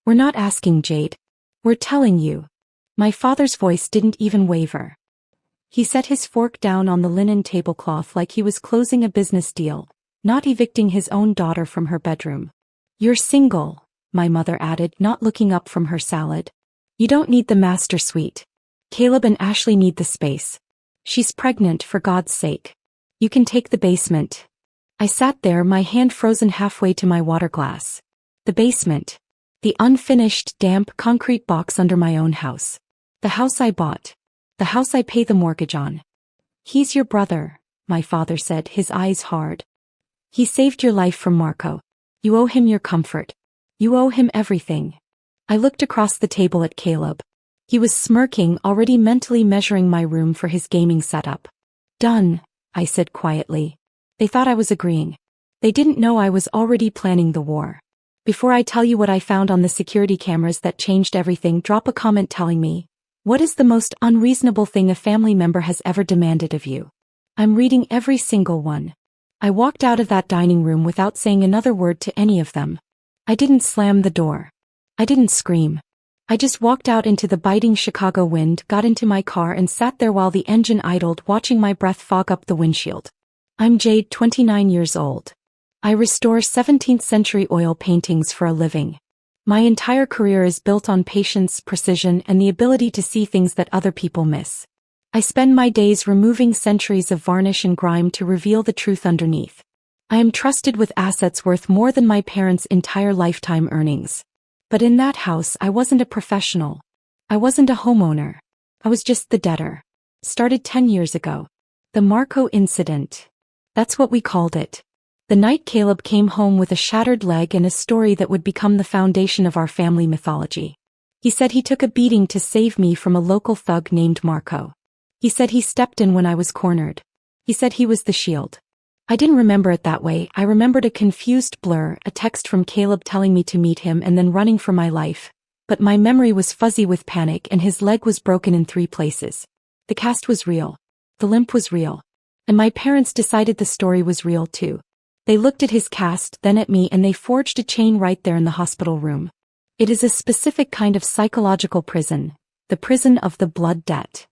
We're not asking, Jade. We're telling you. My father's voice didn't even waver. He set his fork down on the linen tablecloth like he was closing a business deal, not evicting his own daughter from her bedroom. You're single, my mother added, not looking up from her salad. You don't need the master suite. Caleb and Ashley need the space. She's pregnant, for God's sake. You can take the basement. I sat there, my hand frozen halfway to my water glass. The basement. The unfinished, damp concrete box under my own house. The house I bought. The house I pay the mortgage on. He's your brother, my father said, his eyes hard. He saved your life from Marco. You owe him your comfort. You owe him everything. I looked across the table at Caleb. He was smirking, already mentally measuring my room for his gaming setup. Done, I said quietly. They thought I was agreeing. They didn't know I was already planning the war. Before I tell you what I found on the security cameras that changed everything, drop a comment telling me, what is the most unreasonable thing a family member has ever demanded of you? I'm reading every single one. I walked out of that dining room without saying another word to any of them. I didn't slam the door. I didn't scream. I just walked out into the biting Chicago wind, got into my car and sat there while the engine idled, watching my breath fog up the windshield. I'm Jade, 29 years old. I restore 17th century oil paintings for a living. My entire career is built on patience, precision, and the ability to see things that other people miss. I spend my days removing centuries of varnish and grime to reveal the truth underneath. I am trusted with assets worth more than my parents' entire lifetime earnings. But in that house, I wasn't a professional. I wasn't a homeowner. I was just the debtor. Started 10 years ago. The Marco incident. That's what we called it. The night Caleb came home with a shattered leg and a story that would become the foundation of our family mythology. He said he took a beating to save me from a local thug named Marco. He said he stepped in when I was cornered. He said he was the shield. I didn't remember it that way. I remembered a confused blur, a text from Caleb telling me to meet him and then running for my life. But my memory was fuzzy with panic and his leg was broken in 3 places. The cast was real. The limp was real. And my parents decided the story was real too. They looked at his cast, then at me, and they forged a chain right there in the hospital room. It is a specific kind of psychological prison, the prison of the blood debt.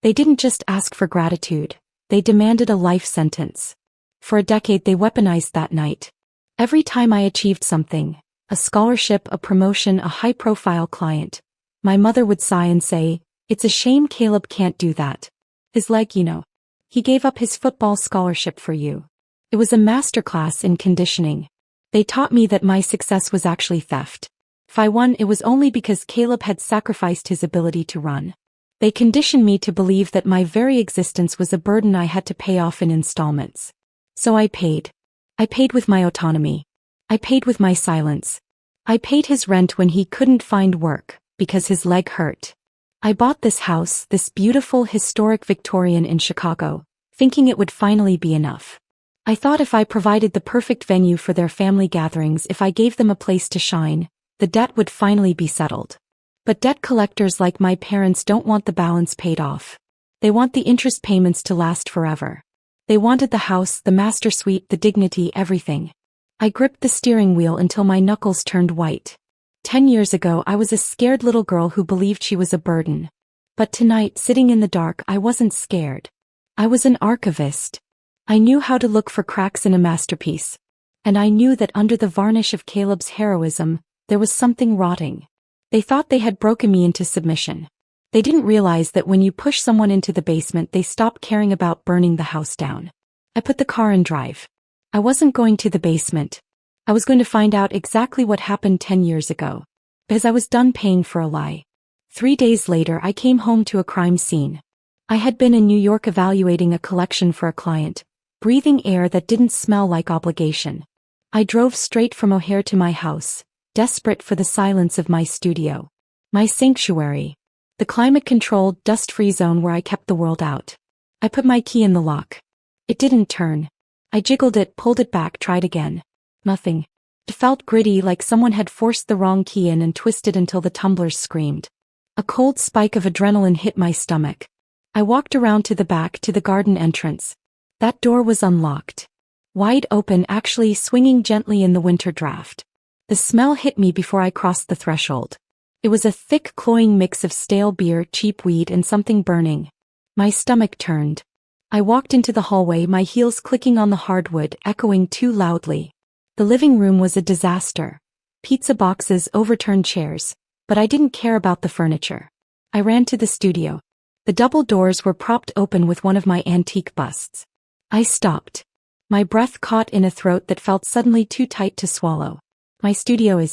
They didn't just ask for gratitude, they demanded a life sentence. For a decade they weaponized that night. Every time I achieved something, a scholarship, a promotion, a high-profile client, my mother would sigh and say, "It's a shame Caleb can't do that. His leg, you know. He gave up his football scholarship for you." It was a masterclass in conditioning. They taught me that my success was actually theft. If I won, it was only because Caleb had sacrificed his ability to run. They conditioned me to believe that my very existence was a burden I had to pay off in installments. So I paid. I paid with my autonomy. I paid with my silence. I paid his rent when he couldn't find work, because his leg hurt. I bought this house, this beautiful historic Victorian in Chicago, thinking it would finally be enough. I thought if I provided the perfect venue for their family gatherings, if I gave them a place to shine, the debt would finally be settled. But debt collectors like my parents don't want the balance paid off. They want the interest payments to last forever. They wanted the house, the master suite, the dignity, everything. I gripped the steering wheel until my knuckles turned white. 10 years ago I was a scared little girl who believed she was a burden. But tonight, sitting in the dark, I wasn't scared. I was an archivist. I knew how to look for cracks in a masterpiece. And I knew that under the varnish of Caleb's heroism, there was something rotting. They thought they had broken me into submission. They didn't realize that when you push someone into the basement, they stop caring about burning the house down. I put the car in drive. I wasn't going to the basement. I was going to find out exactly what happened 10 years ago. Because I was done paying for a lie. 3 days later, I came home to a crime scene. I had been in New York evaluating a collection for a client, breathing air that didn't smell like obligation. I drove straight from O'Hare to my house, desperate for the silence of my studio. My sanctuary. The climate-controlled, dust-free zone where I kept the world out. I put my key in the lock. It didn't turn. I jiggled it, pulled it back, tried again. Nothing. It felt gritty, like someone had forced the wrong key in and twisted until the tumblers screamed. A cold spike of adrenaline hit my stomach. I walked around to the back, to the garden entrance. That door was unlocked. Wide open, actually swinging gently in the winter draft. The smell hit me before I crossed the threshold. It was a thick, cloying mix of stale beer, cheap weed, and something burning. My stomach turned. I walked into the hallway, my heels clicking on the hardwood, echoing too loudly. The living room was a disaster. Pizza boxes, overturned chairs. But I didn't care about the furniture. I ran to the studio. The double doors were propped open with one of my antique busts. I stopped. My breath caught in a throat that felt suddenly too tight to swallow. My studio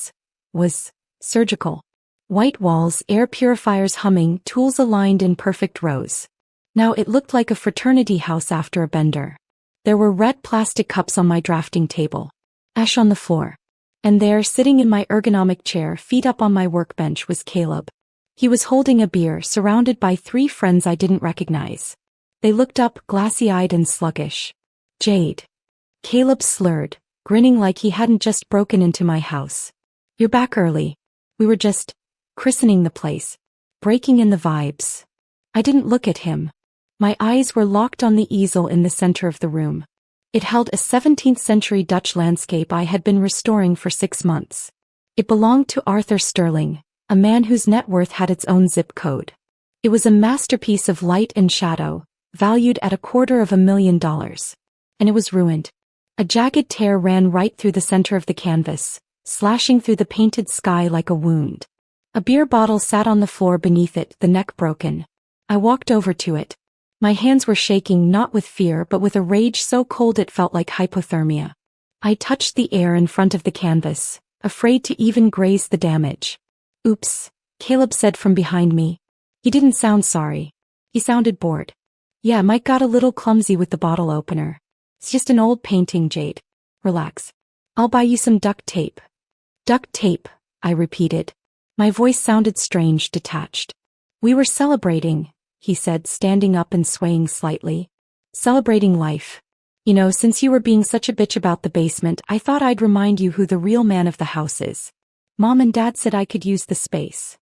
was surgical. White walls, air purifiers humming, tools aligned in perfect rows. Now it looked like a fraternity house after a bender. There were red plastic cups on my drafting table. Ash on the floor. And there, sitting in my ergonomic chair, feet up on my workbench, was Caleb. He was holding a beer, surrounded by 3 friends I didn't recognize. They looked up, glassy-eyed and sluggish. Jade. Caleb slurred, grinning like he hadn't just broken into my house. You're back early. We were just christening the place. Breaking in the vibes. I didn't look at him. My eyes were locked on the easel in the center of the room. It held a 17th-century Dutch landscape I had been restoring for 6 months. It belonged to Arthur Sterling, a man whose net worth had its own zip code. It was a masterpiece of light and shadow, valued at $250,000. And it was ruined. A jagged tear ran right through the center of the canvas, slashing through the painted sky like a wound. A beer bottle sat on the floor beneath it, the neck broken. I walked over to it. My hands were shaking, not with fear but with a rage so cold it felt like hypothermia. I touched the air in front of the canvas, afraid to even graze the damage. Oops, Caleb said from behind me. He didn't sound sorry. He sounded bored. Yeah, Mike got a little clumsy with the bottle opener. It's just an old painting, Jade. Relax. I'll buy you some duct tape. Duct tape, I repeated. My voice sounded strange, detached. We were celebrating, he said, standing up and swaying slightly. Celebrating life. You know, since you were being such a bitch about the basement, I thought I'd remind you who the real man of the house is. Mom and Dad said I could use the space.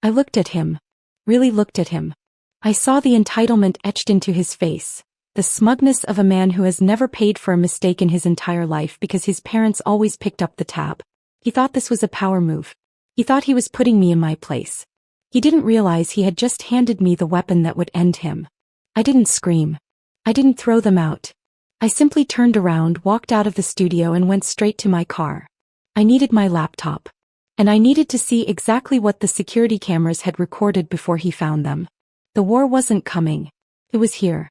I looked at him. Really looked at him. I saw the entitlement etched into his face. The smugness of a man who has never paid for a mistake in his entire life because his parents always picked up the tab. He thought this was a power move. He thought he was putting me in my place. He didn't realize he had just handed me the weapon that would end him. I didn't scream. I didn't throw them out. I simply turned around, walked out of the studio and went straight to my car. I needed my laptop. And I needed to see exactly what the security cameras had recorded before he found them. The war wasn't coming. It was here.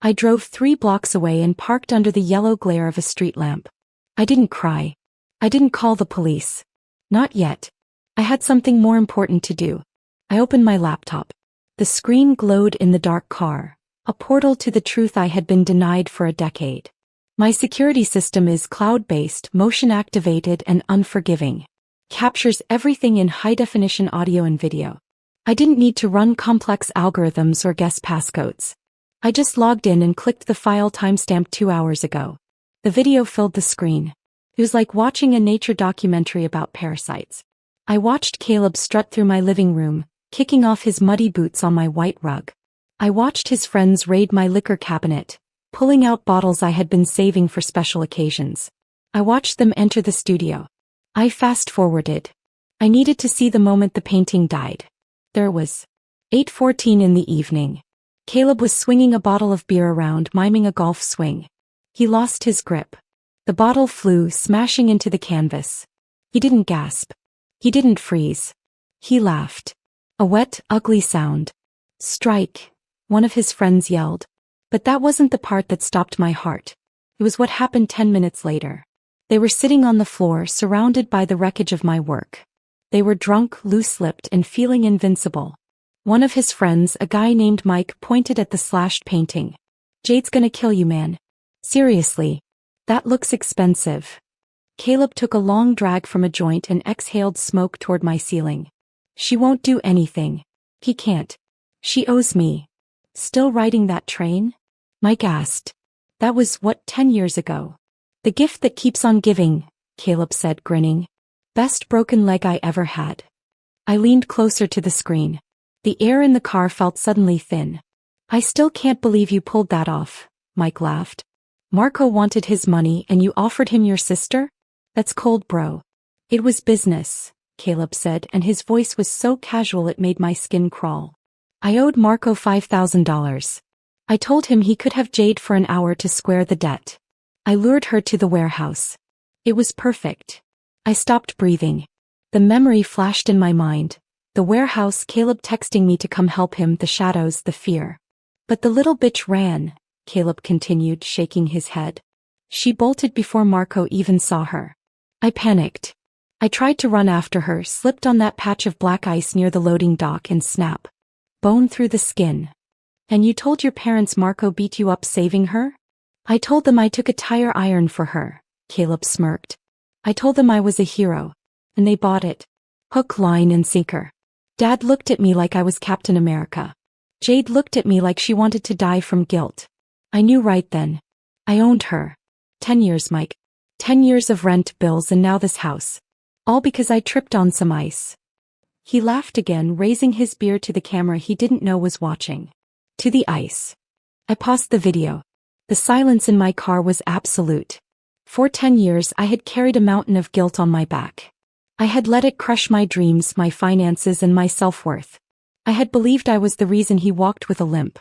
I drove 3 blocks away and parked under the yellow glare of a street lamp. I didn't cry. I didn't call the police. Not yet. I had something more important to do. I opened my laptop. The screen glowed in the dark car, a portal to the truth I had been denied for a decade. My security system is cloud-based, motion-activated, and unforgiving. Captures everything in high-definition audio and video. I didn't need to run complex algorithms or guess passcodes. I just logged in and clicked the file timestamped 2 hours ago. The video filled the screen. It was like watching a nature documentary about parasites. I watched Caleb strut through my living room, kicking off his muddy boots on my white rug. I watched his friends raid my liquor cabinet, pulling out bottles I had been saving for special occasions. I watched them enter the studio. I fast-forwarded. I needed to see the moment the painting died. There it was. 8:14 in the evening. Caleb was swinging a bottle of beer around, miming a golf swing. He lost his grip. The bottle flew, smashing into the canvas. He didn't gasp. He didn't freeze. He laughed. A wet, ugly sound. Strike, one of his friends yelled. But that wasn't the part that stopped my heart. It was what happened 10 minutes later. They were sitting on the floor, surrounded by the wreckage of my work. They were drunk, loose-lipped, and feeling invincible. One of his friends, a guy named Mike, pointed at the slashed painting. Jade's gonna kill you, man. Seriously. That looks expensive. Caleb took a long drag from a joint and exhaled smoke toward my ceiling. She won't do anything. He can't. She owes me. Still riding that train? Mike asked. That was, 10 years ago? The gift that keeps on giving, Caleb said, grinning. Best broken leg I ever had. I leaned closer to the screen. The air in the car felt suddenly thin. I still can't believe you pulled that off, Mike laughed. Marco wanted his money and you offered him your sister? That's cold, bro. It was business, Caleb said, and his voice was so casual it made my skin crawl. I owed Marco $5,000. I told him he could have Jade for an hour to square the debt. I lured her to the warehouse. It was perfect. I stopped breathing. The memory flashed in my mind. The warehouse, Caleb texting me to come help him, the shadows, the fear. But the little bitch ran, Caleb continued, shaking his head. She bolted before Marco even saw her. I panicked. I tried to run after her, slipped on that patch of black ice near the loading dock and snap. Bone through the skin. And you told your parents Marco beat you up saving her? I told them I took a tire iron for her, Caleb smirked. I told them I was a hero. And they bought it. Hook, line, and sinker. Dad looked at me like I was Captain America. Jade looked at me like she wanted to die from guilt. I knew right then. I owned her. 10 years, Mike. 10 years of rent, bills, and now this house. All because I tripped on some ice. He laughed again, raising his beer to the camera he didn't know was watching. To the ice. I paused the video. The silence in my car was absolute. For 10 years I had carried a mountain of guilt on my back. I had let it crush my dreams, my finances, and my self-worth. I had believed I was the reason he walked with a limp.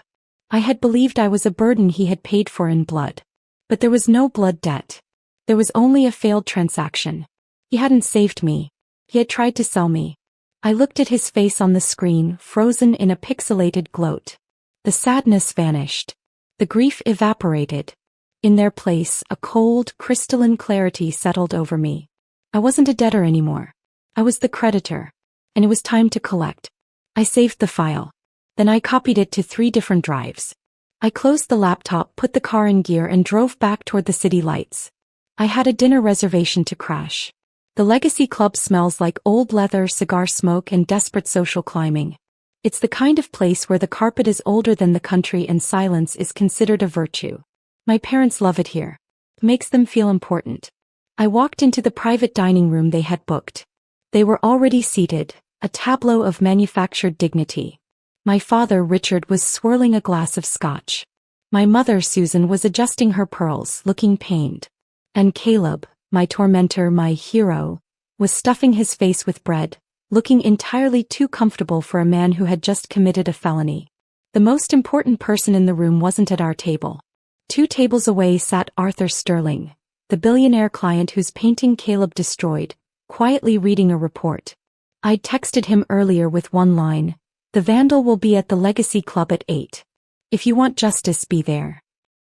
I had believed I was a burden he had paid for in blood. But there was no blood debt. There was only a failed transaction. He hadn't saved me. He had tried to sell me. I looked at his face on the screen, frozen in a pixelated gloat. The sadness vanished. The grief evaporated. In their place, a cold, crystalline clarity settled over me. I wasn't a debtor anymore. I was the creditor. And it was time to collect. I saved the file. Then I copied it to 3 different drives. I closed the laptop, put the car in gear, and drove back toward the city lights. I had a dinner reservation to crash. The Legacy Club smells like old leather, cigar smoke, and desperate social climbing. It's the kind of place where the carpet is older than the country and silence is considered a virtue. My parents love it here. It makes them feel important. I walked into the private dining room they had booked. They were already seated, a tableau of manufactured dignity. My father, Richard, was swirling a glass of scotch. My mother, Susan, was adjusting her pearls, looking pained. And Caleb, my tormentor, my hero, was stuffing his face with bread, looking entirely too comfortable for a man who had just committed a felony. The most important person in the room wasn't at our table. 2 tables away sat Arthur Sterling, the billionaire client whose painting Caleb destroyed, quietly reading a report. I'd texted him earlier with one line: "The vandal will be at the Legacy Club at 8. If you want justice, be there."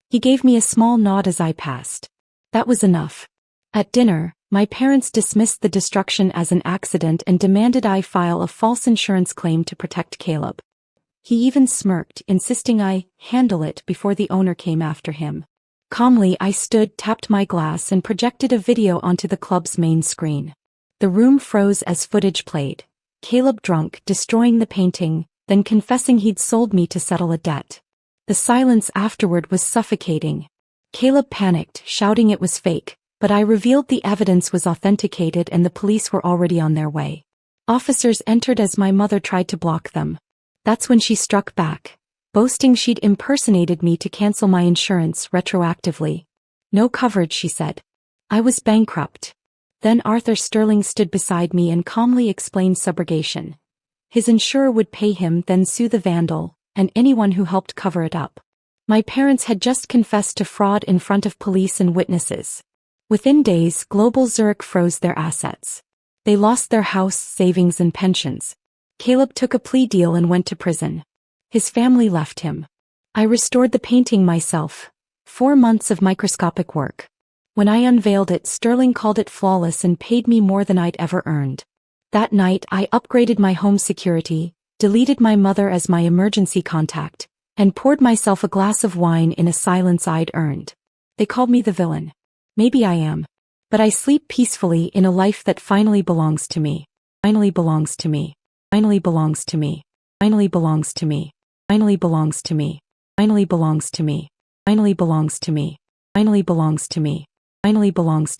He gave me a small nod as I passed. That was enough. At dinner, my parents dismissed the destruction as an accident and demanded I file a false insurance claim to protect Caleb. He even smirked, insisting I handle it before the owner came after him. Calmly, I stood, tapped my glass, and projected a video onto the club's main screen. The room froze as footage played. Caleb drunk, destroying the painting, then confessing he'd sold me to settle a debt. The silence afterward was suffocating. Caleb panicked, shouting it was fake, but I revealed the evidence was authenticated and the police were already on their way. Officers entered as my mother tried to block them. That's when she struck back, boasting she'd impersonated me to cancel my insurance retroactively. No coverage, she said. I was bankrupt. Then Arthur Sterling stood beside me and calmly explained subrogation. His insurer would pay him, then sue the vandal, and anyone who helped cover it up. My parents had just confessed to fraud in front of police and witnesses. Within days, Global Zurich froze their assets. They lost their house, savings, and pensions. Caleb took a plea deal and went to prison. His family left him. I restored the painting myself. 4 months of microscopic work. When I unveiled it, Sterling called it flawless and paid me more than I'd ever earned. That night, I upgraded my home security, deleted my mother as my emergency contact, and poured myself a glass of wine in a silence I'd earned. They called me the villain. Maybe I am. But I sleep peacefully in a life that finally belongs to me. Finally belongs to me. Finally belongs to me. Finally belongs to me. Finally belongs to me. Finally belongs to me. Finally belongs to me. Finally belongs to me. Finally belongs to me.